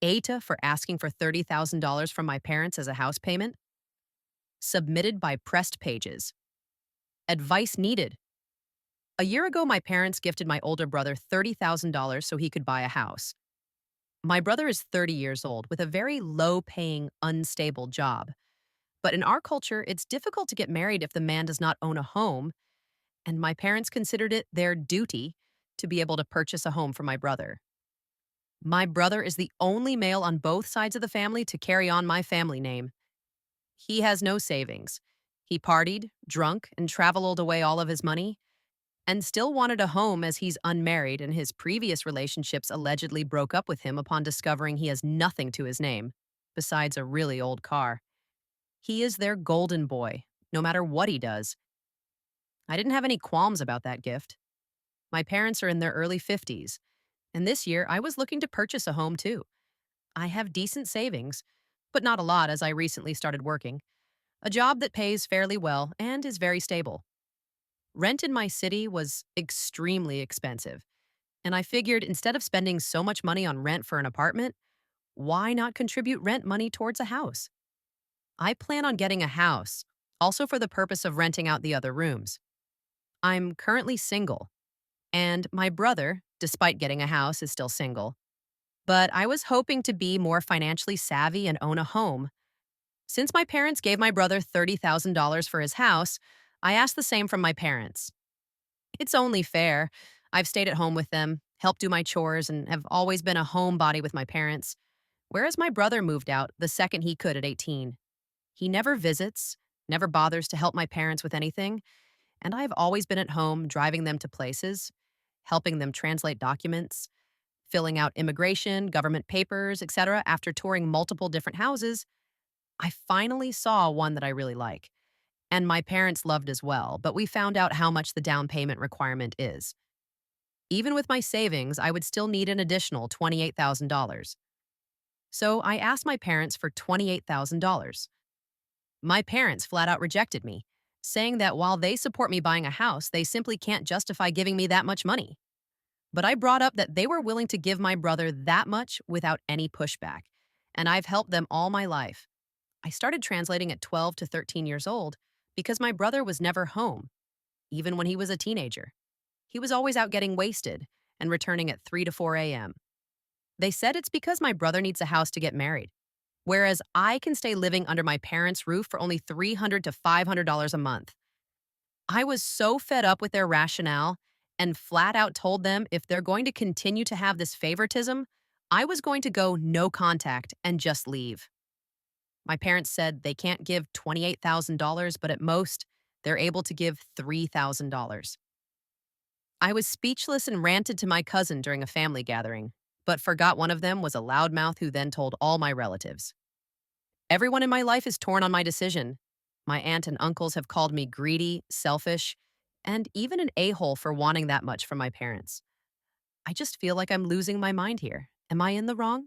AITAH for asking for $30,000 from my parents as a house payment. Submitted by pressed pages. Advice needed. A year ago, my parents gifted my older brother $30,000 so he could buy a house. My brother is 30 years old with a very low paying, unstable job. But in our culture, it's difficult to get married if the man does not own a home, and my parents considered it their duty to be able to purchase a home for my brother. My brother is the only male on both sides of the family to carry on my family name. He has no savings. He partied, drunk, and traveled away all of his money, and still wanted a home as he's unmarried and his previous relationships allegedly broke up with him upon discovering he has nothing to his name, besides a really old car. He is their golden boy, no matter what he does. I didn't have any qualms about that gift. My parents are in their early 50s, and this year I was looking to purchase a home too. I have decent savings, but not a lot as I recently started working, a job that pays fairly well and is very stable. Rent in my city was extremely expensive, and I figured instead of spending so much money on rent for an apartment, why not contribute rent money towards a house? I plan on getting a house, also for the purpose of renting out the other rooms. I'm currently single, and my brother, despite getting a house, is still single. But I was hoping to be more financially savvy and own a home. Since my parents gave my brother $30,000 for his house, I asked the same from my parents. It's only fair. I've stayed at home with them, helped do my chores, and have always been a homebody with my parents. Whereas my brother moved out the second he could at 18. He never visits, never bothers to help my parents with anything, and I've always been at home driving them to places, helping them translate documents, filling out immigration, government papers, etc. After touring multiple different houses, I finally saw one that I really like. And my parents loved as well, but we found out how much the down payment requirement is. Even with my savings, I would still need an additional $28,000. So I asked my parents for $28,000. My parents flat out rejected me, saying that while they support me buying a house, they simply can't justify giving me that much money. But I brought up that they were willing to give my brother that much without any pushback, and I've helped them all my life. I started translating at 12 to 13 years old because my brother was never home, even when he was a teenager. He was always out getting wasted and returning at 3 to 4 a.m. They said it's because my brother needs a house to get married, whereas I can stay living under my parents' roof for only $300 to $500 a month. I was so fed up with their rationale and flat out told them if they're going to continue to have this favoritism, I was going to go no contact and just leave. My parents said they can't give $28,000, but at most, they're able to give $3,000. I was speechless and ranted to my cousin during a family gathering, but forgot one of them was a loudmouth who then told all my relatives. Everyone in my life is torn on my decision. My aunt and uncles have called me greedy, selfish, and even an a-hole for wanting that much from my parents. I just feel like I'm losing my mind here. Am I in the wrong?